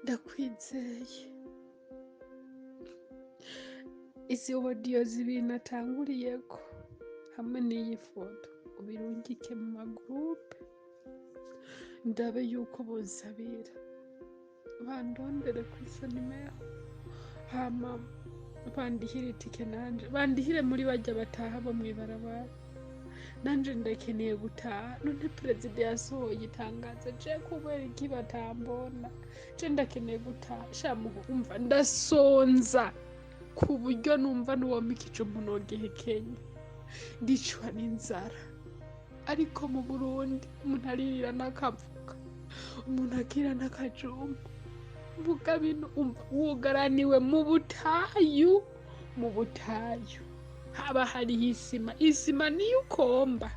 ndakwizeye izi audio zibiri natanguriyeko hamwe n'iyi foto ubirungike mu magroupe ndabe yuko bonsabira bandondere kw'izo nimero hama bandihire itike nanje bandihire muri bajya bataha bo mw'ibarabara nanje ndakeneye gutaha none perezida yasohoye itangazo je kubera iki batambona je ndakeneye gutaha shamuhu umva ndasonza ku buryo numva nuwomikije umunogehe Kenya ndicwa n'inzara ariko mu Burundi umuntu aririra n'akavuga umuntu akira n'akajumba mvuga bino umva wugaraniwe mu butayu haba hariho isima niyo ukomba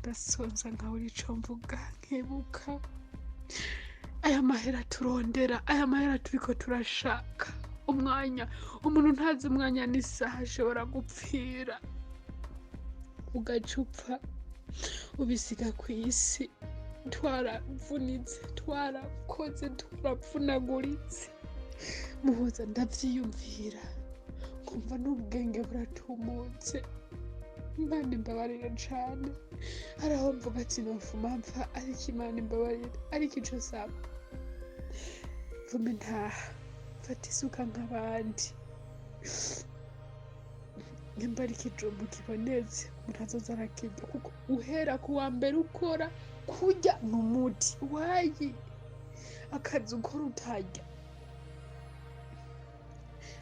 ndasonza nkaho urico mvuga nkebuka aya mahera turondera aya mahera turiko turashaka umwanya umuntu ntazi umwanya n'isaha ashobora gupfira ugacupfa ubisiga kw'isi twaravunitse twarakoze twarapfunaguritse muhuza ndavyiyumvira kumva n'ubwenge buratumutse Imana imbabarire cane hari aho mvuga ati nofuma mpfa ariko Imana imbabarire ariko ico saba vume ntaha mfata isuka nk'abandi nyambara ikijumbu kibonetse umuntu azoza arakirya kuko uhera ku wa mbere ukora kurya n'umuti wayi akazi ukora utarya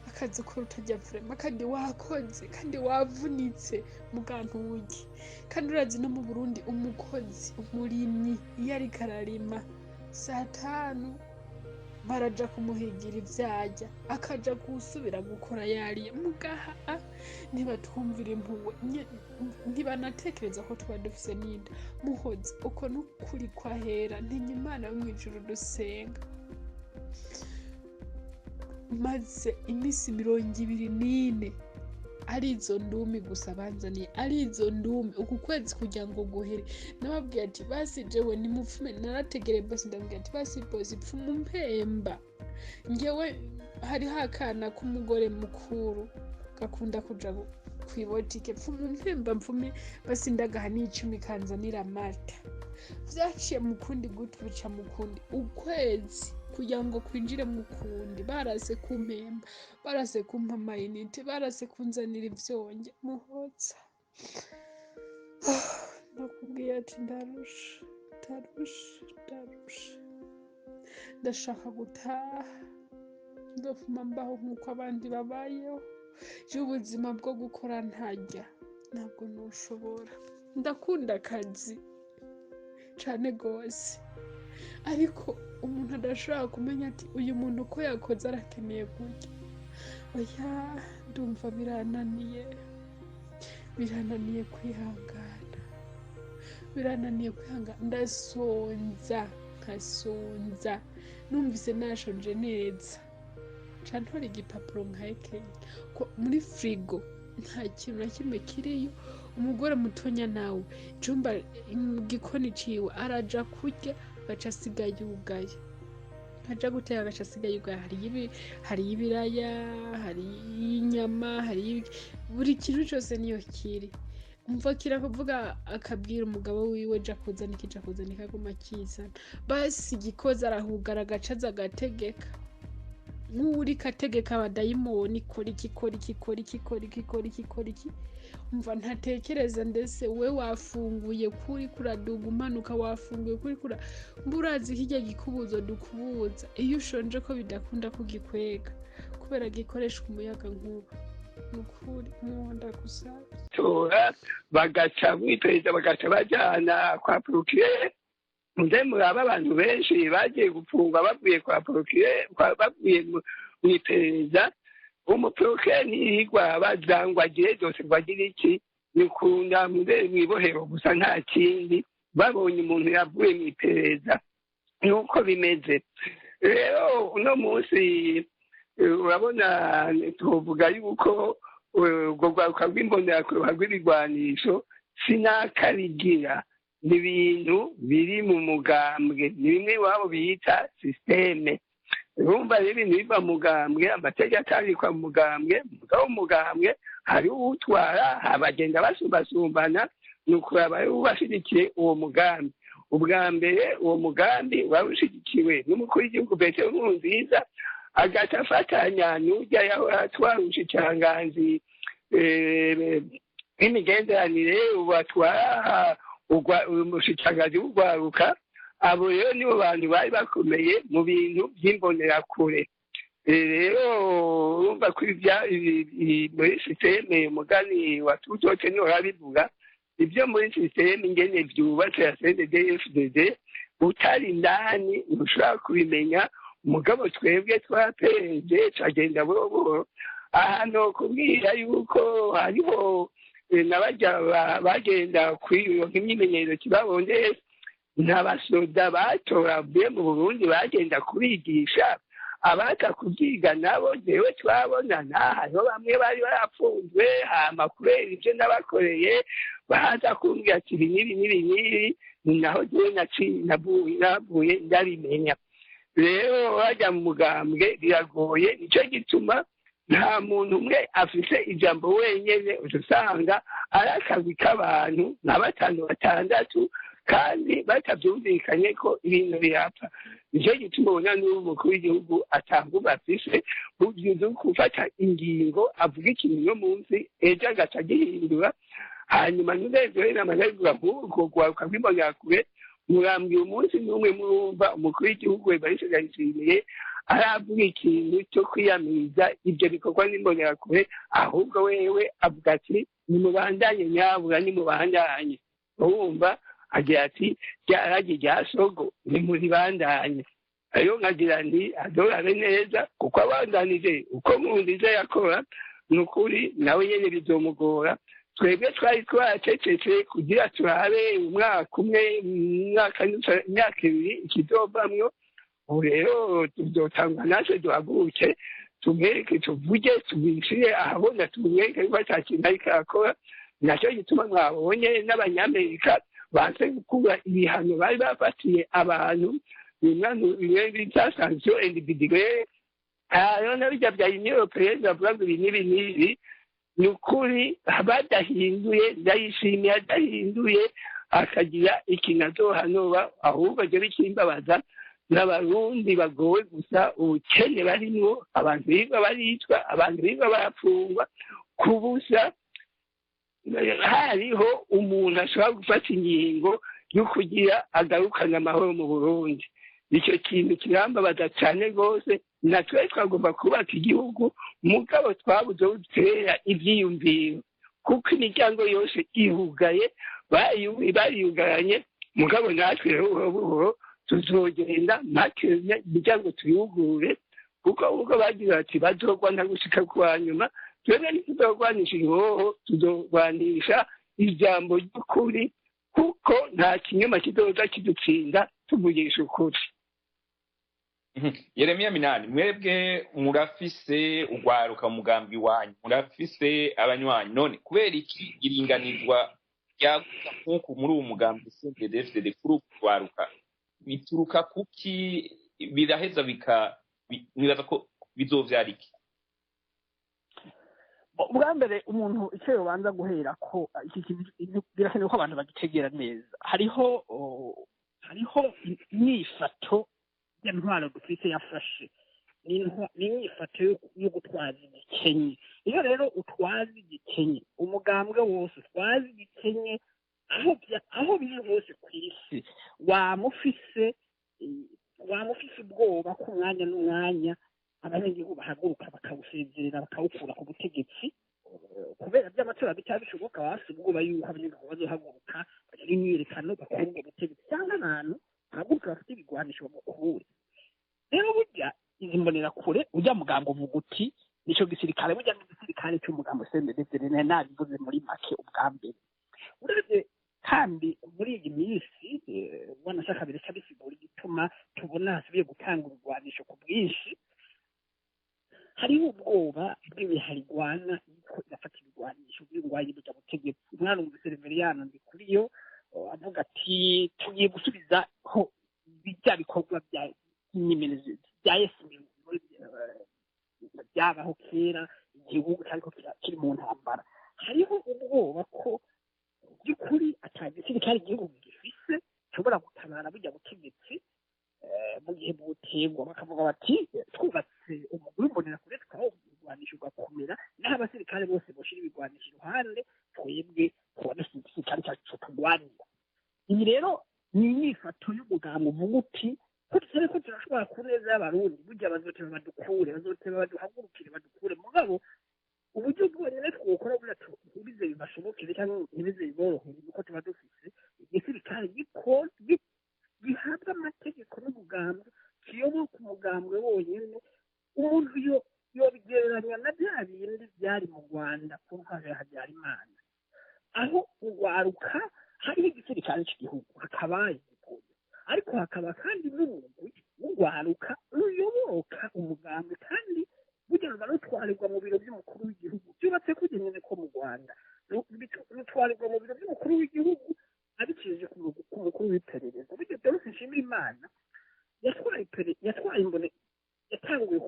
akazi ukora utarya vrema kandi wakoze kandi wavunitse mugantugi kandi urazi no mu Burundi umukozi umurimyi iyo ariko ararima saa 5 baraja kumuhigira ivyarya akaja gusubira gukora yariye mugaha ntibatwumvira impuwe ntibanatekereza ko tuba dufise n'inda muhoza uko n'ukuri kwahera ntinya Imana yo mw'ijuru dusenga maze imisi 24 arizo ndumi gusa banzaniye arizo ndumi uku kwezi kugira ngo guhere nababwiye ati basi jewe nimupfume narategereye basi ndambwiye ati basi bosi pfumu mpemba ngewe hari hakana k'umugore mukuru gakunda kuja kwibotike pfumu mpemba mfume basi ndagaha n'icumi kanzanira amata vyaciye mukundi gutu bica mukundi ukwezi kugira ngo kwinjire mukundi barase kumpemba barase kumpa amayinite barase kunzanira ivyonge muhoza nakubwiye ati ndarusha ndashaka gutaha ndofuma mbaho nk'uko abandi babayeho ubuzima bwo gukora ntarya ntabwo noshobora ndakunda akazi cane gose ariko umuntu adashobora kumenya ati uyu muntu uko yakoze arakeneye kurya oya ndumva birananiye kwihangana ndasonza numvise nashonje neza cantora igipapuro nkahekenya ko muri frigo nta kintu na kimwe kiriyo umugore mutonya nawe jumba igikoni ciwe araja kurya gaca asiga yugaye aja guteka gaca asiga yugaye hari ibiraya hari inyama hari buri kintu cyose niyo kiri umva kirakuvuga akabwira umugabo wiwe ja kuzana ikaguma kizana basi igikoza arahugara agacaza agategeka nk'uri kategeka abadayimoni kora iki umva ntatekereza ndetse we wafunguye kuri kuraduga umanuka wafunguye kuri mburazi hirya gikubuzo dukubuza iyo ushonje ko bidakunda kugikwega kubera gikoreshwa umuyaga nkuba nukuri mwonda gusaba tora bagaca mwipereza bagaca bajana kwa procureur nde muraba abantu benshi bagiye gupfungwa bavuye kwa procureur bavuye mwipereza umuprocureur nihigwa bazangwa agire byose bagire iki nikunda mwibohero gusa nta kindi babonye umuntu yavuye mwipereza nuko bimeze rero uno munsi urabona tuvuga yuko urwo rwaruka rw'imbonera rw'ibigwanisho sinakarigira ni ibintu biri mu mugambwe ni bimwe iwabo bita sisiteme urumva rero ibintu biva mu mugambwe amategeko atandikwa mu mugambwe mugabo mu mugambwe hari uwutwara abagenda basumbasumbana ni ukuraba bashyigikiye uwo mugambi ubwa mbere uwo mugambi wari ushyigikiwe n'umukuru w'igihugu Petero Nkurunziza agaca afatanya n'ujya yahora atwara ubushikiranganji n'imigenderanire batwara ubushikiranganji bugwaruka abo rero nibo bantu bari bakomeye mu bintu by'imbonerakure rero urumva ko muri sisiteme umugani wa tutote niho rabivuga ibyo muri sisiteme ingene byubatse ya CNDD-FDD utari indani ntushobora kubimenya umugabo twebwe twapeje cagenda buhoro buhoro ahantu kubwira yuko hariho n'abajya bagenda kwironka imyimenyerezo kibabondeye n'abasoda batoravuye mu Burundi bagenda kubigisha abaza kubyiga nabo jewe twabonana hariho bamwe bari barapfunzwe hama kubera ibyo nabakoreye baza kumbwira ati ibi n'ibi naho jewe navuye ndabimenya rero wajya mu mugambwe biragoye nicyo gituma nta muntu umwe afite ijambo wenyine usanga ari akagwi k'abantu nka 5-6 kandi batabyumvikanye ko ibintu birapfa nicyo gituma ubona n'ubu umukuru w'igihugu atanga afise ugize gufata ingingo avuga ikintu no munsi ejo agaca agihindura hanyuma n'unezerewe n'amahirwe nk'uko gwaruka rw'imbonerakure murambwira umunsi n'umwe murumva umukuru w'igihugu Evariste Ndayishimiye aravuga ikintu cyo kwiyamiriza ibyo bikorwa n'imbonerakure ahubwo wewe avuga ati nimubandanye nyabura nimubandanye urumva agira ati ryaragi rya sogo nimuribandanye ayo nkagira nti adorabe neza kuko abandanije uko Nkurunziza yakora ni ukuri nawe nyene bizomugora twebwe twari twacecetse kugira turabe umwaka umwe imyaka ibiri ikizovamwo ubu rero tuzotangwa natwe duhaguruke tumwereke tuvuge tubishire ahabona tumwereke yuko ata kintu ariko arakora nacyo gituma mwabonye n'abanyamerika banse gukura ibihano bari bafatiye abantu bimwe bita sanction individuelle rero nabijya bya Union Européenne bavuga ngo ibi n'ibi ni ukuri badahinduye ndayishimiye adahinduye akagira ikintu azohanura ahubwo ajya bikimbabaza n'abarundi bagowe gusa ubukene barimwo abantu biga baricwa abantu biga barapfungwa kubusa hariho umuntu ashobora gufata ingingo yo kugira agarukana amahoro mu Burundi icyo kintu kirambabaza cyane rwose natwe twagomba kubaka igihugu mugabo twabuze gutera ibyiyumviro kuko imiryango yose ihugaye bariyugaranye mugabo natwe rero buhoro tuzogenda makenya imiryango tuyugure kuko ubwo bagira ati bazogwana gushika kwa nyuma twebwe ntituzogwanisha ingoho tuzogwanisha ijambo ry'ukuri kuko nta kinyoma kizoza kidutsinda tuvugisha ukuri. Yeremiya Minani mwebwe murafise ugwaruka mugambi wanyu murafise abanywanyi none kubera iki iringanizwa ryaguka nkuko muri uwo mugambi CNDD-FDD kuri ugwaruka bituruka kuki biraheza nibaza ko bizovyara iki? Ubwa mbere umuntu icyo yobanza guhera ko iki kintu birakenewe ko abantu bagitegera neza hariho imyifato y'intwaro dufite yafashe ni imyifato yo gutwaza igikenye iyo rero utwaza igikenye umugambwe wose utwaza igikenye aho biri hose ku isi wamufise ubwoba ko umwanya n'umwanya abanyagihugu bahaguruka bakawusezerera bakawukura ku butegetsi kubera by'amatora bitaba bishoboka bafite ubwoba yuko abanyagihugu bazohaguruka bagira imyiyerekano bakura ubwo butegetsi cyangwa abantu bahaguruka bafite ibigwanisho bamukure rero burya izi mbonerakure ujya mugambo uvuga uti nicyo gisirikare burya n'igisirikare cy'umugambo CNDD-FDD nabivuze muri make ubwa mbere urebye kandi muri iyi minsi wanashaka bireka bisigura igituma tubona hasubiye gutanga urugwanisho ku bwinshi hariho ubwoba bw'ibiharigwana ko irafata ibigwanisho by'ingwanye bijya butegetsi umwana umuvise Reveriyano ndi kuri yo avuga ati tugiye gusubizaho bijya bikorwa bya imyimenyerezo bya esimi byabaho kera igihugu ariko kiri mu ntambara hariho ubwoba ko by'ukuri atagisirikare igihugu gifise gishobora gutabara bujya butegetsi mu gihe butegwa bakavuga bati twubatse umugwi w'imbonerakure tukaho ibigwanisho ugakomera naho abasirikare bose boshira ibigwanisho iruhande twebwe kubona igisirikare cyacu turwanira iyi rero ni inyifato y'umugambi uvuga uti ko tutari ko turashobora kuneza y'abarundi burya bazoteba badukure bazoteba baduhagurukire badukure mugabo uburyo bwonyine twokora buriya ntibize bibashobokere cyangwa ntibize biborohere nuko tuba dufise igisirikare gihabwa amategeko n'umugambi kiyoboka umugambi wonyine umuntu yobigereranya na bya bindi byari mu Rwanda ku ntwaro ya Habyarimana aho urwaruka hariho igisirikare cy'igihugu hakabaye igipolisi ariko hakaba kandi n'umugwi w'urwaruka ruyoboka umugambi kandi burya ruba rutwarirwa mu biro by'umukuru w'igihugu byubatse kujya nyine ko mu Rwanda rutwarirwa mu biro by'umukuru w'igihugu abicishije ku mukuru w'iperereza burya byose nshimira Imana yatwaye imbone yatanguye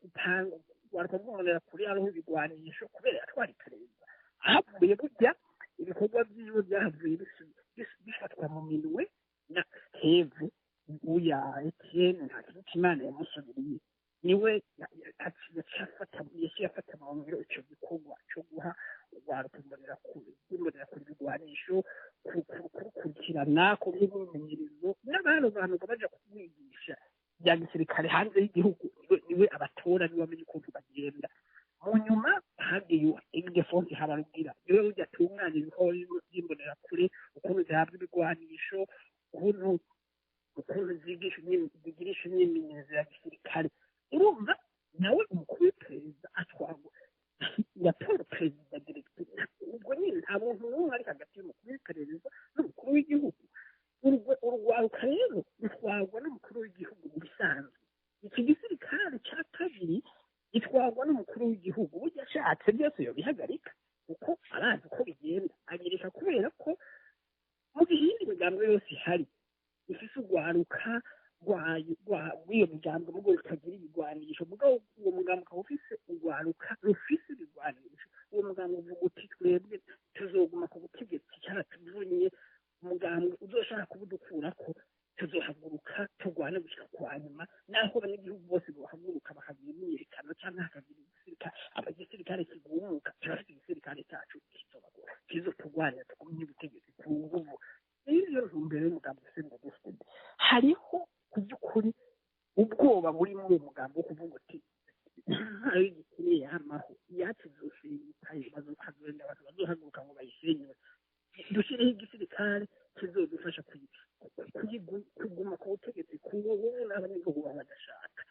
gupanga urwaruka rw'imbonerakure hariho ibigwanisho kubera yatwara iperereza ahavuye burya ibikorwa byiwe byahavuye bifatwa mu minwe na Heve uya Etienne Ntakirutimana yamusubiriye niwe yaciye afata mu ngiro icyo gikorwa cyo guha urwaruka imbonerakure ibigwanisho kukurikirana kubw'imyimenyerezo n'abandi bantu baja kumwigisha bya gisirikare hanze y'igihugu niwe abatora niwe bamenye ukuntu bagenda mu nyuma hagiye Ildefonsi Habarugira niwe ujya atunganya ibikorwa by'imbonerakure ukuntu zihabwa ibigwanisho ukuntu zigirisha imyimenyerezo ya gisirikare urumva nawe umukuru w'iperereza atwarwa yatora perezida diregiteri ubwo nyine nta muntu n'umwe ari hagati y'umukuru w'iperereza n'umukuru w'igihugu urwaruka rero rutwarwa n'umukuru w'igihugu mu bisanzwe iki gisirikare cya kabiri gitwarwa n'umukuru w'igihugu burya ashatse byose yobihagarika kuko arazi uko bigenda agereka kubera ko mu gihe iyindi migambi yose ihari ifise urwaruka rw'iyo migambi nubwo rutagira ibigwanisho mugabo uwo mugambi ukaba ufise urwaruka rufise ibigwanisho uwo mugambi uvuga uti twebwe tuzoguma ku butegetsi cyaratuvunye umugambi uzoshaka kubudukurako tuzohaguruka turwane gushika kwa nyuma naho abanyagihugu bose bohaguruka bakagira imyiyerekano cyangwa hakagira igisirikare kigumuka turafite igisirikare cyacu kizoturwanira tugumye ubutegetsi ku nguvu iyo ntumbero y'umugambi w'isendegefd hariho ku by'ukuri ubwoba buri muri uwo mugambi wo kuvuga uti ntayo gikeneye yamaho iyacu zoshinyuka ibibazo kagenda abantu bazohaguruka ngo bayisenyure dushyireho igisirikare kizodufasha kuguma ku butegetsi kuwowe n'abanyagihugu badashaka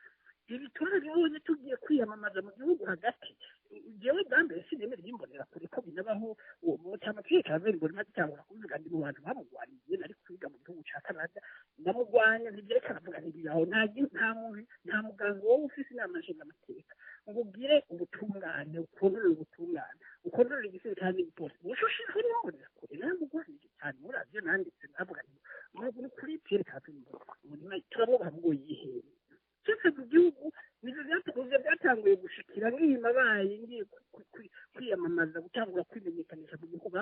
ibi turabibonye tugiye kwiyamamaza mu gihugu hagati jewe bwambere sinemera y'imbonerakure ko binabaho uwo mutama twekavera imbona maze cyangwa kuvuga ndi mu bantu bamugwaniye nari kwiga mu gihugu cya Canada ndamugwanya ntibyerekana avuga ntibiyaho nta muganga wowe ufise inama nshingamateka ngo ugire ubutungane ukontorera ubutungane ukontorera igisirikare n'igipolisi ushushijeho n'imbonerakure namugwanije cyane muravyo nanditse navuga nti ni kuri Pierre Katumba turamubaha ngo yihere cyose mu gihugu nivyo byatanguye gushikira nk'iyima baye ngiye kwiyamamaza gutangura kwimenyekanisha mu gihugu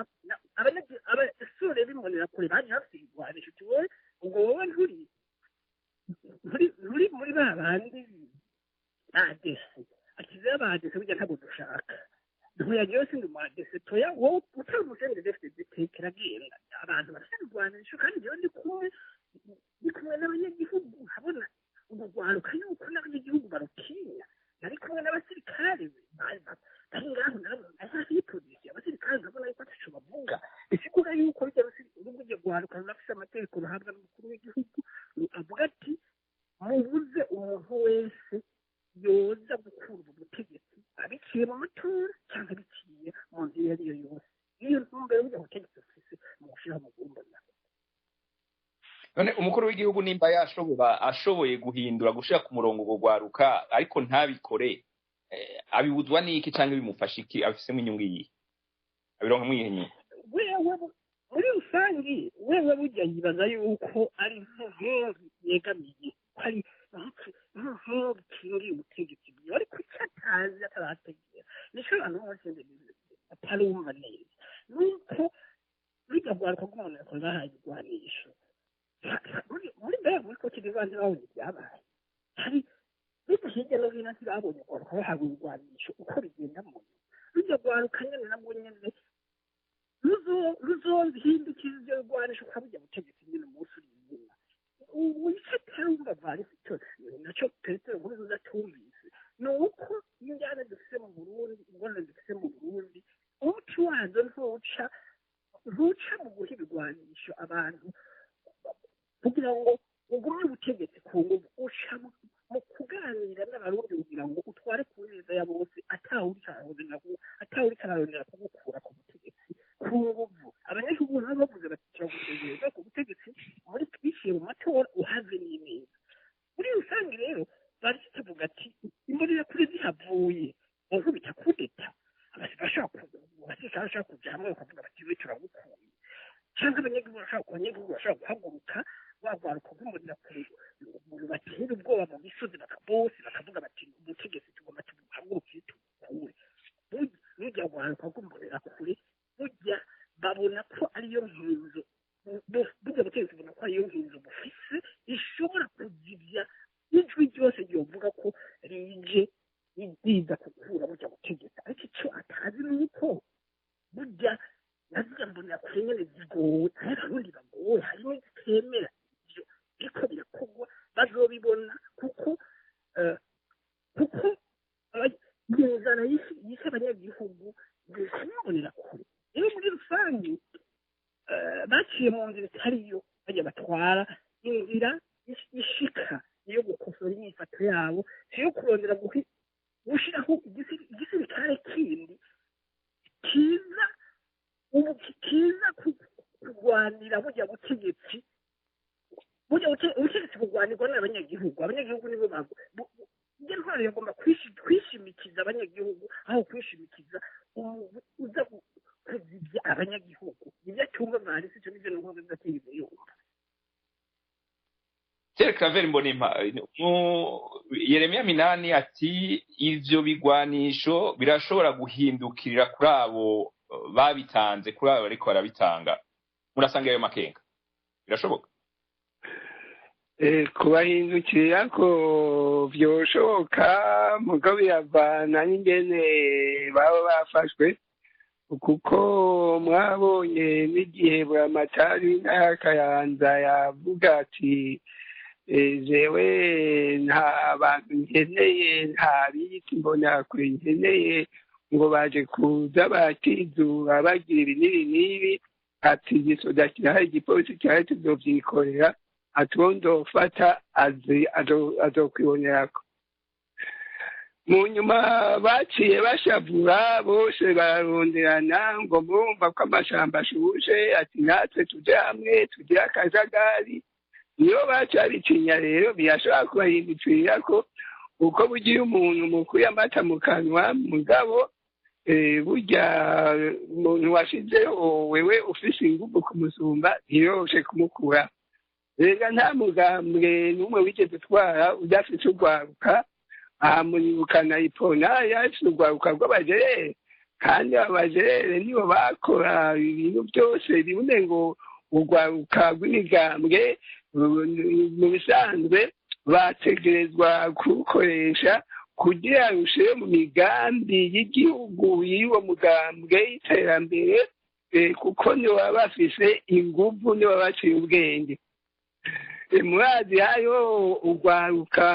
abasore b'imbonerakure baje bafite ibigwanisho tuwe ubwo wowe nturi muri ba bandi badese akize abadese burya ntabwo dushaka ntuyagiye wese ngo madese toya wowe utamusengere defite zitekera genda abantu bafite ibigwanisho kandi jewe ndi kumwe n'abanyagihugu habona urwaruka yuko n'abanyagihugu barutinya nari kumwe n'abasirikare bari ngaho narahipolisi abasirikare nkabona yuko ataco bavuga bisigura yuko bijya urugo ryo rwaruka runafise amategeko ruhabwa n'umukuru w'igihugu avuga ati mubuze umuntu wese yoza gukunda ubutegetsi abiciye mu matora cyangwa abiciye mu nzira iyo ariyo yose iyo ntumbero burya butegetsi bufise mu gushiraho umugumbana none umukuru w'igihugu nimba ashoboye guhindura gushira ku murongo go gwaruka ariko ntabikore abibuzwa n'iki cyangwa bimufasha iki afisemo inyungu iyi abironka mwihenye wewe muri rusange wewe burya yibaza yuko ari nk'inkingi yegamiye ko ari nk'inkingi ikingiye ubutegetsi bwiwe ariko icyo atazi atarategera nicyo abantu bose batarumva neza nuko burya rwaruka rw'umuntu yakoze ahaye igwanisho muri mbere muri ko kibivanze babonye ibyabaye hari burya hirya no hino ntibabonye rwaruka bahawe igwanisho uko bigenda mu burya rwaruka nyine nabwo nyine ruzonze hindukiza ibyo rwanisho ukabujya butegetsi nyine umunsi uri inyuma ubu icyo atarumva valisi cyose nacyo petero nkuru udatumvise ni uko injyana dufite mu burundi ingorane dufite mu burundi umuco wazo ntuca mu guha ibigwanisho abantu kugira ngo ugume ubutegetsi ku nguvu uca mu kuganira n'abarundi kugira ngo utware ku neza ya bose atawuri kararondera kugukura ku butegetsi ku nguvu abanyagihugu nabo bavuze bati turagutegereza ku butegetsi muri twishyire mu matora uhave n'ineza muri rusange rero bari kitavuga ati imbonera kuri zihavuye bankubita kudeta abashaka kuja hamwe bakavuga bati we turagukuye cyangwa abanyagihugu bashaka guhaguruka bagwaruka nk'umurira kure umuntu batera ubwoba mu misozi bose bakavuga bati ubutegetsi tugomba tubuhaguruke tubukure burya gwaruka rw'umurira kure burya babona ko ariyo nkinzo burya butegetsi bubona ko ariyo nkinzo bufise ishobora kuzibya ijwi ryose ryovuga ko rije riza kugura burya butegetsi ariko icyo atazi ni uko burya navuga mbonera kure nyene zigowe hari abarundi bagowe hari n'izitemera ivyo biriko birakogwa bazobibona kuko inzara yishe abanyagihugu ntibonera kure rero muri rusange baciye mu nzira itariyo bajya batwara inzira ishika niyo gukosora imyifato yabo siyo kurondera gushiraho igisirikare kindi kiza kurwanira burya butegetsi burwanirwa n'abanyagihugu nibo iyo ntwaro yagomba kwishimikiza abanyagihugu aho kwishimikiza uza kuzibya abanyagihugu ibyo atumva mwanditse icyo nivyo n'inkozi zidategeze yumva Claver Mbonimpa Yeremiya Minani ati ivyo bigwanisho birashobora guhindukirira kuri abo babitanze kuri abo ariko barabitanga murasanga ayo makenga birashoboka kubahindukirira ko vyoshoboka mugabo biravana n'ingene baba bafashwe kuko mwabonye n'igihe buramatari n'akayanza yavuga ati jewe nta bantu nkeneye nta biyita imbonerakure nkeneye ngo baje kuza bakizura bagira ibi n'ibi n'ibi ati igisoda kirahari igipolisi kirahari tuzovyikorera ati uwo ndofata azokwibonerako mu nyuma baciye bashavura bose bararonderana ngo murumva ko amashamba ashushe ati natwe tuje hamwe tugire akajagari niyo baca bicinya rero birashobora kubahindukirira ko uko bugiye umuntu mukuye amata mu kanwa mugabo burya umuntu washizeho wewe ufise ingufu kumusumba ntiyoroshe kumukura rega nta mugambwe n'umwe wigeze utwara udafise urwaruka aha muribukana ipona yafise urwaruka rw'abajerere kandi abajerere nibo bakora ibintu byose bimwe ngo urwaruka rw'imigambwe mu bisanzwe bategerezwa kurukoresha kugira rushire mu migambi y'igihugu y'uwo mugambwe y'iterambere kuko nibo baba bafise inguvu nibo baba baciye ubwenge murazi hayo urwaruka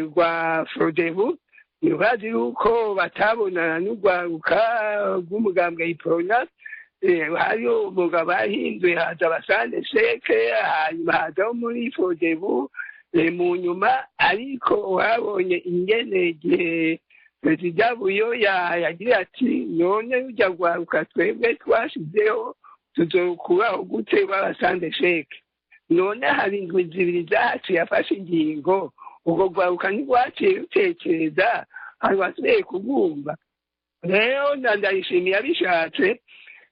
rwa frodebu murazi yuko batabonana n'urwaruka rw'umugambwe y'ipona hariyo umugabo bahinduye haza abasande sheke hanyuma hazaho muri frodebu mu nyuma ariko wabonye ingene igihe perezida buyoya yagira ati none rujya rwaruka twebwe twashizeho tuzokuraho gute babasande sheke none hari indwi zibiri zahaciye yafashe ingingo ubwo rwaruka ntirwaciye rutekereza hari wasigaye kubwumva rero ndayishimiye abishatse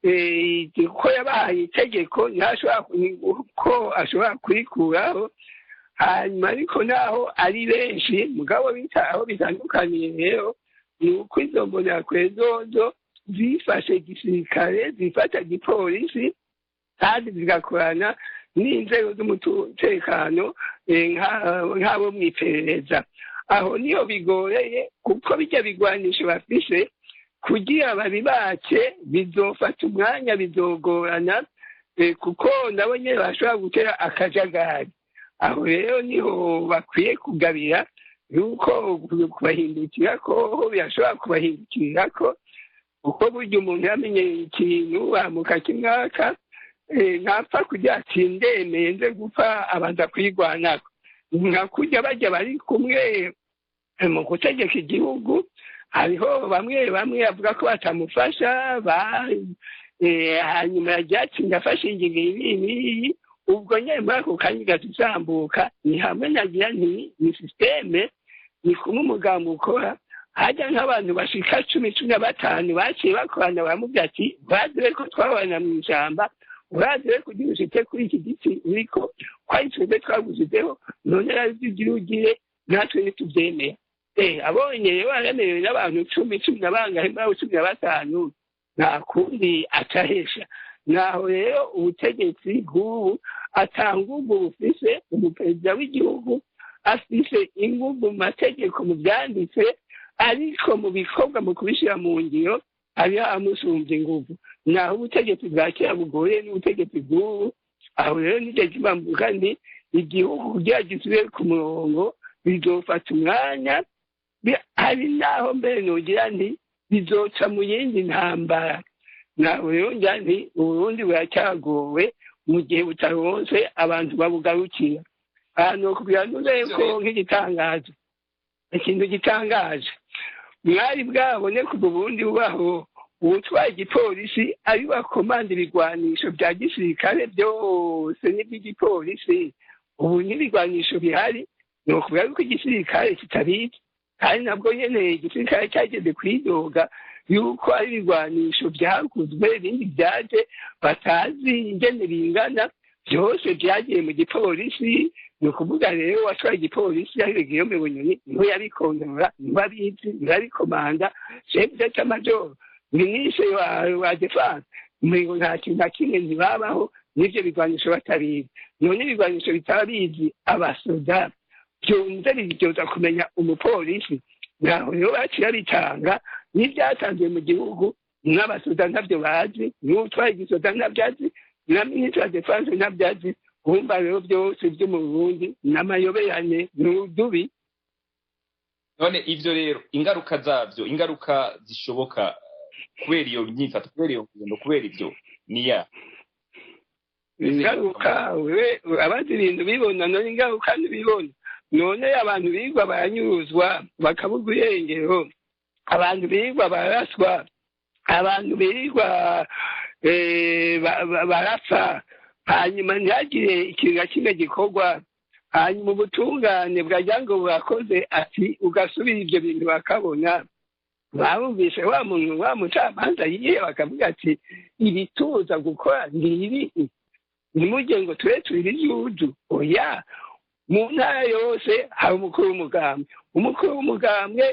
ko yabahaye itegeko ko ashobora kurikuraho hanyuma ariko naho ari benshi mugabo aho bitandukaniye rero ni uko izo mbonerakure zozo zifashe gisirikare zifata gipolisi kandi zigakorana n'inzego z'umutekano nk'abo mu iperereza aho niyo bigoreye kuko bijya bigwanisha bafise kugira babibace bizofata umwanya bizogorana kuko nabo nyine bashobora gutera akajagari aho rero niho bakwiye kugabira yuko kubahindukira ko birashobora kubahindukirira ko uko burya umuntu yamenye ikintu wamuka kimwaka ntapfa kugira ati ndemeye nze gupfa abanza kwigwanako nka kurya bajya bari kumwe mu gutegeka igihugu hariho bamwe bavuga ko batamufasha hanyuma yatsinda afashe ingingo iyi ubwo nyine muri ako kanya gatusambuka ni hamwe nagira nti ni sisiteme ni kumwe umugambi ukora hajya nk'abantu bashika 15 baciye bakorana baramubwira ati uraziwe ko twabana mu ishyamba uraziwe kugira ushite kuri iki giti uriko kwari twebwe twaguzizeho none arazigira ugire natwe ntitubyemeye abonye rero baremerewe n'abantu 10 n'abangahe mbaho 15 nta kundi atahesha naho rero ubutegetsi bw'ubu atanga ubwo bufise umuperezida w'igihugu afise ingufu mu mategeko mu byanditse ariko mu bikorwa mu kubishyira mu ngiro hariho amusumbya ingufu naho ubutegetsi bwa kera bugoye n'ubutegetsi bw'ubu aho rero nicyo kimambuka ni igihugu kugira gisubire ku murongo bizofata umwanya hari naho mbere nogira nti bizoca mu yindi ntambara naho rero njya nti uburundi buracyagowe mu gihe butaronse abantu babugarukira ahantu kugira nuze ko nk'igitangaje ikintu gitangaje mwari bwabone ku Burundi bubaho ubutwaye igipolisi ari bakomanda ibigwanisho bya gisirikare byose n'iby'igipolisi ubu n'ibigwanisho bihari ni ukuvuga ko igisirikare kitabizi kandi nabwo nyene igisirikare cyageze kwidoga yuko ari ibigwanisho byaguzwe ibindi byaje batazi ingene bingana byose byagiye mu gipolisi ni ukuvuga rero watwaye igipolisi yahiregeyo mu Bunyoni niho yabikontorora niho abizi niho abikomanda chef d'état-major minisitiri wa defense ngo nta kintu na kimwe ntibabaho n'ibyo bigwanisho batabizi none ibigwanisho bitabizi abasoda byumve bibyoza kumenya umupolisi naho rero baciye bitanga n'ibyatanzwe mu gihugu n'abasoda ntabyo bazi n'utwaye igisoda ntabyazi na minisitiri wa defense ntabyazi kumva rero byose byo mu Burundi n'amayoberane n'udubi none ivyo rero ingaruka zavyo ingaruka zishoboka kubera iyo myifato kubera iyo ngendo kubera ivyo niya ingaruka abazi ibintu bibona none ingaruka ntibibona none abantu bigwa baranyuruzwa bakabuga irengero abantu bigwa baraswa abantu bigwa barapfa hanyuma ntihagire ikintu na kimwe gikorwa hanyuma ubutungane bwagira ngo burakoze ati ugasubira ibyo bintu bakabona barumvise wa muntu wa mucamanza yiye bakavuga ati ibi tuza gukora ni ibi nimujye ngo tube turi igihugu oya mu ntara yose hari umukuru w'umugambwe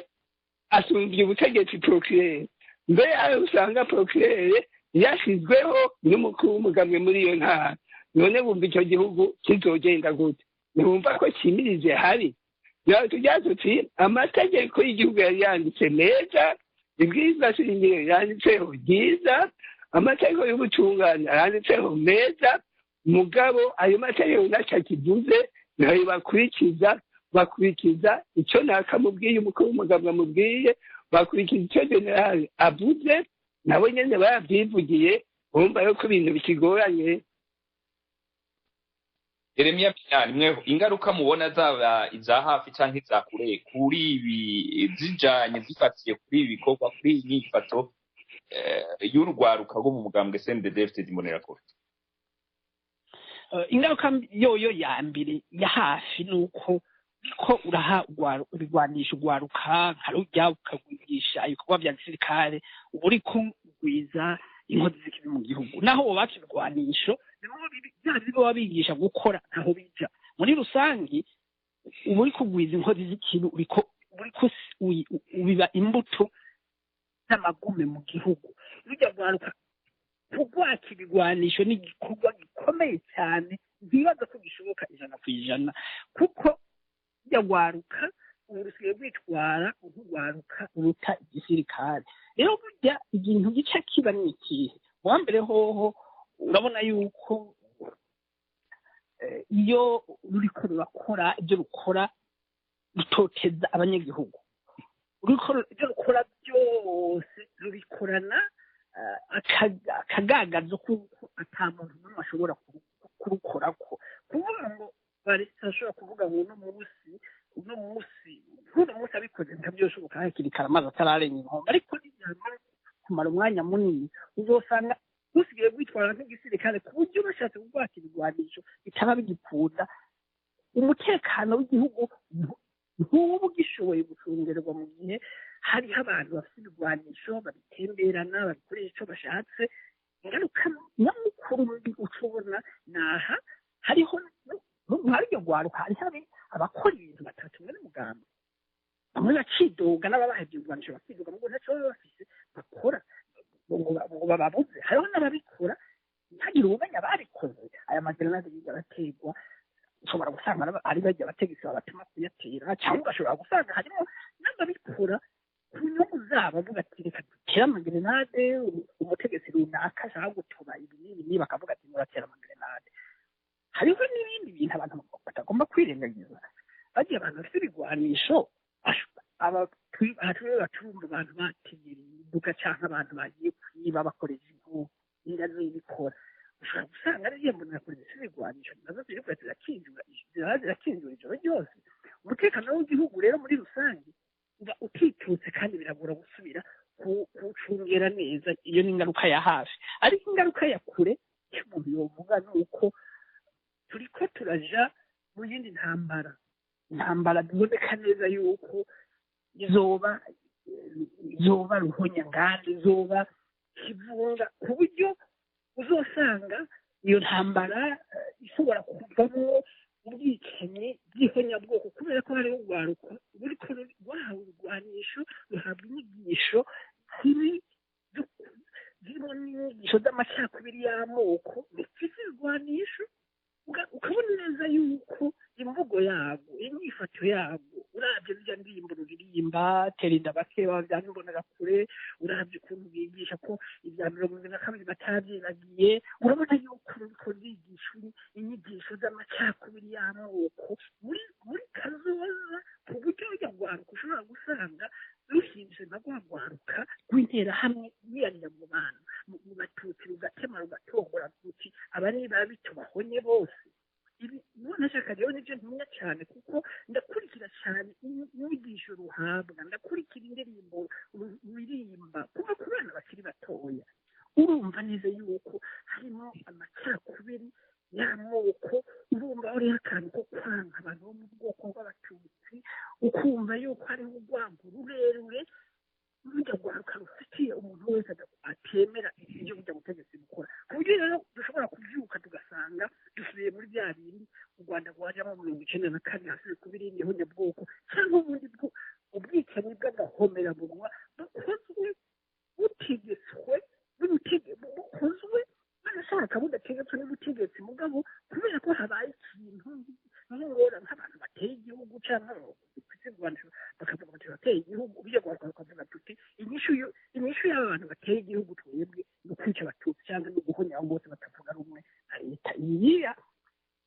asumbye ubutegetsi procureur mbere aho usanga procureur yashyizweho n'umukuru w'umugambwe muri iyo ntara none bumva icyo gihugu kizogenda gute ntibumva ko kimirije hari nawe tujya tuti amategeko y'igihugu yari yanditse meza ibwirizwa shingiro yanditseho byiza amategeko y'ubutungane yanditseho meza mugabo ayo mategeko ntacyo akivuze nayo bakurikiza icyo nakamubwiye umukuru w'umugambwe amubwiye bakurikiza icyo generali avuze nabo nyine barabyivugiye bumva yuko ibintu bikigoranye. Yeremiya mweho ingaruka mubona zaba iza hafi cyangwa iza kure kuri ibi zijanye zifatiye kuri ibi bikorwa kuri iyi nyifato y'urugwaruka rwo mu mugambwe CNDD-FDD Imbonerakure? Ingaruka yoyo ya mbere ya hafi nuko ko uraha urigwanisha ugwaruka nkarujya ukagwigisha ibikorwa bya gisirikare uri kugwiza inkozi z'ikibi mu gihugu naho bubaka ibigwanisho bya baba bigisha gukora ntaho bija muri rusangi uba uri kugwiza inkozi z'ikibi ubiba imbuto z'amagume mu gihugu rujya rwaruka kugwaka ibigwanisho ni igikorwa gikomeye cyane ntibaza ko gishoboka 100% kuko rujya rwaruka ubu rusigaye rwitwara urwaruka ruta igisirikare rero burya ikintu gica kiba ni ikihe wa mbere hoho urabona yuko iyo ruriko rurakora ibyo rukora rutoteza abanyagihugu ibyo rukora byose rubikorana akagagazo kuko ata muntu n'umwe ashobora kurukorako kuvuga ngo barashobora kuvuga ngo uno munsi abikoze ntabyoshoboka hakiri kare amazi atararenga inkombe ariko n'ibyamara kumara umwanya munini uzosanga usigaye gwitwara nk'igisirikare ku buryo bashatse kugwaka ibigwanisho bitaba bigipfunda umutekano w'igihugu ntuba ugishoboye gucungerwa mu gihe hariho abantu bafite ibigwanisho babitemberana babikoresha icyo bashatse ingaruka nyamukuru mbi ucubona naha hariho haryo gwaruka hariho abakora ibintu batatumwe n'umugambi bamwe bacidoga n'ababahevye ibigwanisho bakidoga ngo ntacyo baba bafise bakora ngo bababuze hariho n'ababikora ntagire ubumenya babikoze aya magerenade yiga bategwa ushobora gusanga ari bajya abategetsi babatuma kuyatera cyangwa ugashobora gusanga harimo n'ababikora ku nyungu zabo avuga ati reka dutere amagerenade umutegetsi runaka ashaka gutuba ibi bakavuga ati muratera amagerenade hariho n'ibindi bintu abantu batagomba kwirengagiza bagiye abantu bafite ibigwanisho batumva abantu bategera imiduga cyangwa abantu bagiye kwiba bakoresha impu inda zibikora ushobora gusanga ari iyo mbona yakoresha ibigwanisho nazo ziriko zirakinjura ijoro ryose umutekano w'igihugu rero muri rusange uba utitutse kandi biragora gusubira kuwucungera neza iyo ni ingaruka ya hafi ariko ingaruka ya kure icyo umuntu yovuga ni uko turiko turaja mu yindi intambara biboneka neza yuko izoba ruhonyanganda izoba kivunga ku buryo uzosanga iyo ntambara ishobora kuvamo ubwicanyi bw'ihonyabwoko kubera ko hariho urwaruka ruriko rwahawe ibigwanisho ruhabwa inyigisho zirimo n'inyigisho z'amacakubiri y'amoko bifite ibigwanisho ukabona neza yuko imvugo yabo inyifato yabo uravye zirya ndirimbo ruririmba tera inda bakeba bya imbonerakure uravye ukuntu bigisha ko ibya 22 batavyibagiye urabona yuko ruriko rwigisha inyigisho z'amacakubiri y'amoko muri kazoza ku buryo rujya rwaruka ushobora gusanga rushinze na rwagwaruka rw'intera hamwe yiyarira mu bantu mu batutsi rugatema rugatongora tuti abari babitubahonye bose ibi none nashaka rero nivyo ntinya cyane kuko ndakurikira cyane inyigisho ruhabwa ndakurikira indirimbo ruririmba kuva ku bana bakiri batoya urumva neza yuko harimo amacakubiri y'amoko urumva hariho akantu ko kwanga abantu bo mu bwoko bw'abatutsi ukumva yuko hariho urwango rurerure rujya rwaruka rufitiye umuntu wese atemera ibyo burya butegetsi bukora ku buryo rero dushobora kubyuka tugasanga dusubiye muri bya bindi u Rwanda rwajamo mu 1994 hasize kubirindi ihonyabwoko cyangwa ubundi ubwicanyi bw'agahomerabunwa bukozwe butegetswe bukozwe banashaka budategetswe n'ubutegetsi mugabo kubera ko habaye ikintu nk'ingora nk'abantu bateye igihugu cyangwa bakavuga bati bateye igihugu uburyo bakavuga tuti inyishu y'abantu bateye igihugu twebwe no kwica abatutsi cyangwa no guhonya abo bose batavuga rumwe na leta iriya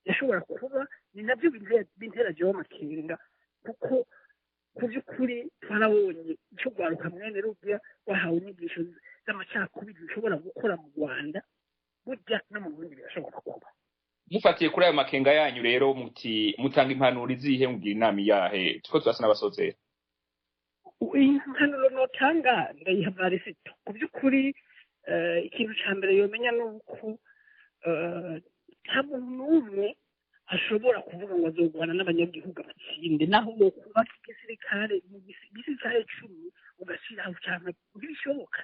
yashobora kuba ni nabyo bintera jewe amakenga kuko ku by'ukuri twarabonye icyo rwaruka mwene rubya wahawe inyigisho z'amacakubiri bishobora gukora mu Rwanda burya no mu Burundi birashobora kuba mufatiye kuri ayo makenga yanyu rero muti mutanga impanuro izihe mugira inama yahe tuko turasa n'abasozera impanuro notanga ndayihabara ifite ku by'ukuri ikintu cya mbere yomenya ni uko nta muntu n'umwe ashobora kuvuga ngo azogwana n'abanyagihugu abatsinde naho wo kubaka igisirikare gisirikare 10 ugashyiraho cyane ntibishoboka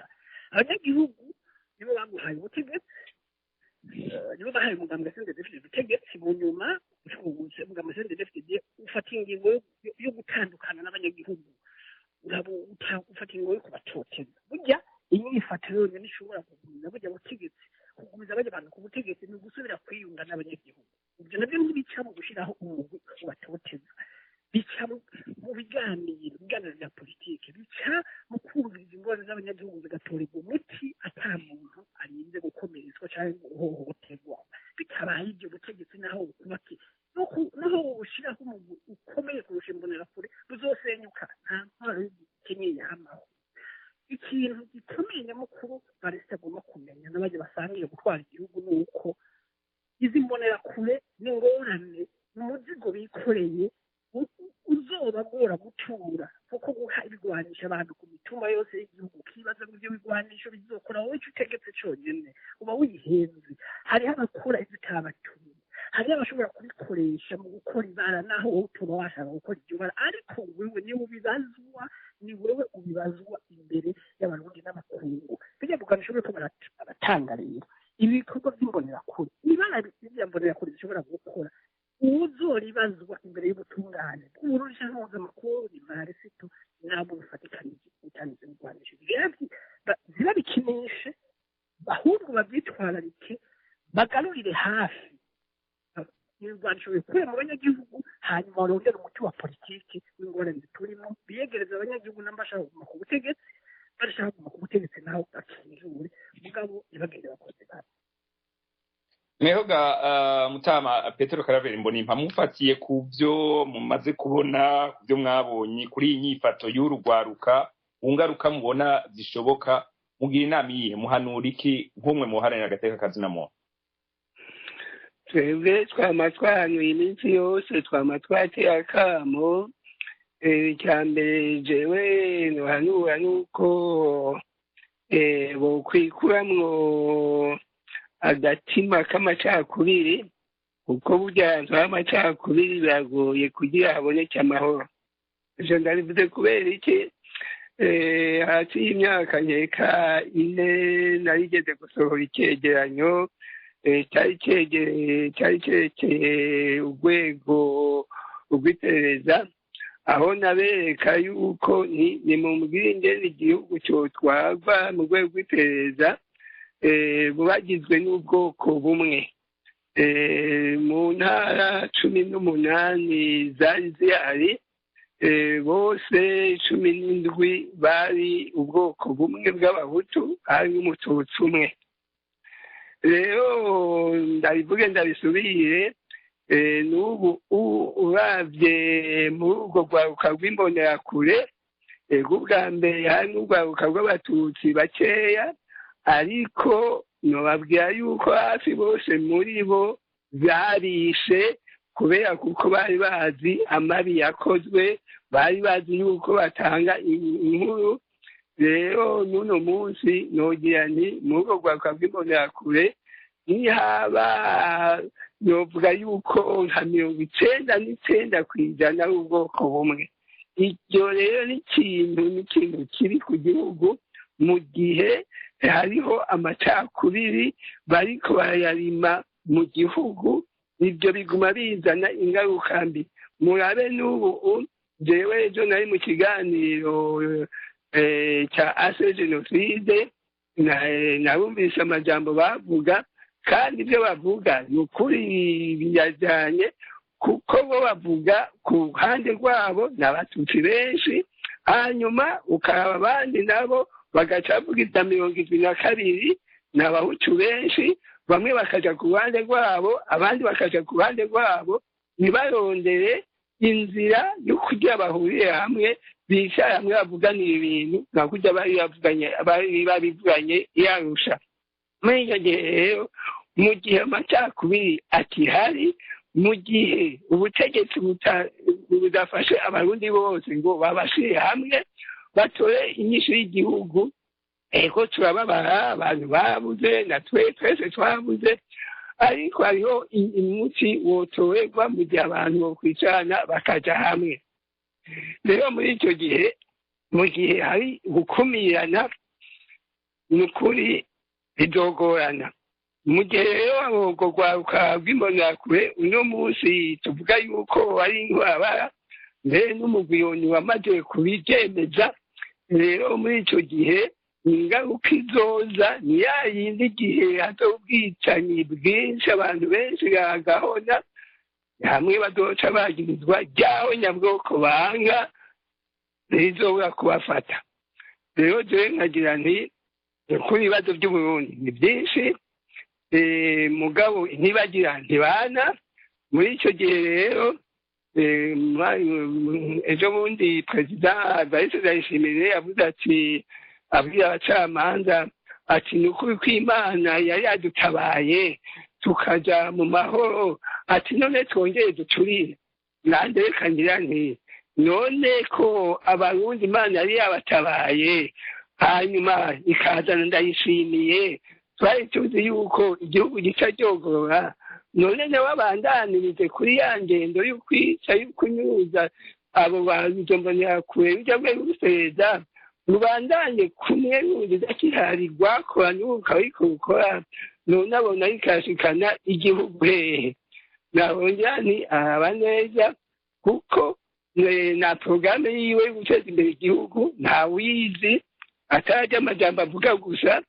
abanyagihugu nibo baguhaye ubutegetsi nibo bahaye umugambwe CNDD-FDD ubutegetsi mu nyuma umugambwe CNDD-FDD ufata ingingo yo gutandukana n'abanyagihugu ufata ingingo yo kubatoteza burya inyifato yonyine ishobora kugumiza burya butegetsi kugumiza bajya abantu ku butegetsi ni ugusubira kwiyunga n'abanyagihugu ibyo nabyo ntibica mu gushyiraho umugwi ubatoteza bica mu biganiro bya politiki bica mu kumviriza ingorane z'abanyagihugu zigatorerwa umuti ata muntu arinze gukomeretswa cyangwa guhohoterwa bikabaye ibyo butegetsi naho bukubake naho bushyiraho umugwi ukomeye kurusha imbonerakure buzosenyuka nta ntwaro y'igikenyeye hamaho ikintu gikomeye nyamukuru baretse agomba kumenya n'abajya basangiye gutwara igihugu ni uko izi mbonerakure n'ingorane umuzigo bikoreye uzobagora gutura kuko guha ibigwanisha abantu ku mituma yose y'igihugu kibaza ngo ibyo bigwanisho bizokora wowe icyo utegetse cyonyine uba wihenze hariho abakora izitabatumye hariho abashobora kubikoresha mu gukora ibara naho wowe utuba washaka gukora iryo bara ariko wewe niwe ubibazwa ni wewe ubibazwa imbere y'abarundi n'amakungu bijya bugana ko baratanga rero ibikorwa by'imbonerakure ibara by'imbonerakure zishobora gukora uzoribazwa imbere y'ubutungane bw'uburusha mpuzamakungu ivarisito nabo bifatikanije utanize mu Rwanda ziba bikinishe ahubwo babyitwararike bagarurire hafi Rwanda ishoboye kubera mu banyagihugu hanyuma barongera umuti wa politiki w'ingorane turimo biyegereza abanyagihugu n'abashaka kuguma ku butegetsi barashaka kuguma ku butegetsi naho bakinjure mugabo ntibagende bakoze nabi Mwehoga Mutama Petero Karaveri Mbonimpa mufatiye ku byo mumaze kubona ku byo mwabonye kuri iyi nyifato y'urugwaruka ungaruka mubona zishoboka mugira inama yihe muhanura iki nk'umwe muharanira agateka kazina muntu twebwe twamatwahanuye iminsi yose twamatwateye akamo icyambere jewe nohanura nuko bokwikuramwo agatima k'amacakubiri kuko burya amacakubiri biragoye kugira haboneke amahoro ivyo ndabivuze kubera iki hasi y'imyaka nkeka 4 narigeze gusohora icyegeranyo cyari cyerekeye urwego rw'iperereza aho nabereka yuko ni mu mbwirinde igihugu cyotwava mu rwego rw'iperereza bagizwe n'ubwoko bumwe mu ntara 18 zari zihari bose 17 bari ubwoko bumwe bw'abahutu hari n'umututsi umwe rero ndabivuge ndabisubire n'ubu uravye muri urwo rwaruka rw'imbonerakure bwa mbere hari n'urwaruka rw'abatutsi bakeya ariko nobabwira yuko hafi bose muri bo barishe kubera kuko bari bazi amabi yakozwe bari bazi yuko batanga inkuru rero n'uno munsi nogira nti muri urwo rwaruka rw'imbonerakure nihaba novuga yuko nka 99% ubwoko bumwe iryo rero ni ikintu kiri ku gihugu mu gihe hariho amacakubiri bariko barayarima mu gihugu ibyo biguma bizana ingaruka mbi murabe n'ubu jewe ejo nari mu kiganiro cya ase jenoside narumvise amajambo bavuga kandi ibyo bavuga ni ukuri biyajyanye kuko bo bavuga ku ruhande rwabo ni abatutsi benshi hanyuma ukaraba abandi nabo bagaca bavuga ita 72 ni abahutu benshi bamwe bakaja ku ruhande rwabo abandi bakaja ku ruhande rwabo ntibarondere inzira yo kugira bahurire hamwe bicara hamwe bavuganira ibintu nka kurya bari babivuganye yarusha muri icyo gihe rero mu gihe amacakubiri akihari mu gihe ubutegetsi budafashe abarundi bose ngo babashire hamwe batore inyishu y'igihugu eko turababara abantu babuze na twese twabuze ariko hariho umuti wotorerwa mu gihe abantu bokwicarana bakaja hamwe rero muri icyo gihe mu gihe hari gukumirana ni ukuri bizogorana mu gihe rero urwo rwaruka rw'imbonerakure uno munsi tuvuga yuko ari inkorabara mbere n'umugwiyoni wamaze kubibyemeza rero muri icyo gihe ingaruka izoza ni ya yindi igihe hato ubwicanyi bwinshi abantu benshi bagahona hamwe badoca bagirizwa ryaho nyabwoko banga rizobura kubafata rero jewe nkagira nti ku bibazo by'uburundi ni byinshi mugabo ntibagira ntibana muri icyo gihe rero ejo bundi perezida Evariste Ndayishimiye yavuze ati abwira abacamanza ati ni ukuri kw'Imana yari yadutabaye tukaja mu mahoro ati none twongere duturire nanjye reka ngira nti none ko abarundi Imana yari yabatabaye hanyuma ikazana Ndayishimiye twari tuzi yuko igihugu gica ryogorora none nawe abandanirize kuri ya ngendo y'ukwica y'ukunyuza abo bantu mbonerakure bijya bwe gusereza rubandanye kumwe n'ubugize kihari rwakora n'ubu ukaba ariko gukora none abona rikashikana igihugu hehe nabongera nti araba neza kuko na porogaramu yiwe yo guteza imbere igihugu ntawuyizi atarajya amajambo avuga gusa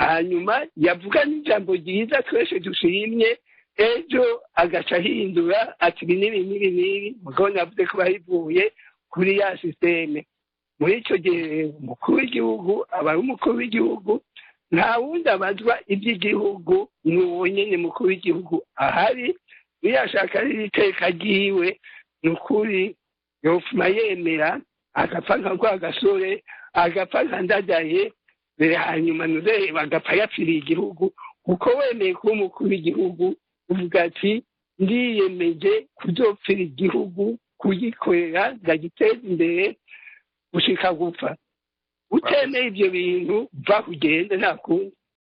hanyuma yavuga n'ijambo ryiza twese dushimye ejo agaca ahindura ati ibi n'ibi mugabo navuze ko bayivuye kuri ya sisiteme muri icyo gihe umukuru w'igihugu aba ari umukuru w'igihugu nta wundi abazwa iby'igihugu ni uwo nyine mukuru w'igihugu ahari niyashaka riri iteka ryiwe ni ukuri yofuma yemera agapfa nka rwa gasore agapfa nka ndadaye hanyuma nuzeye bagapfa yapfiriye igihugu kuko wemeye kuba umukuru w'igihugu uvuga ati ndiyemeje kuzopfira igihugu kugikorera ndagiteza imbere gushika gupfa utemeye ibyo bintu va kugenda nta kundi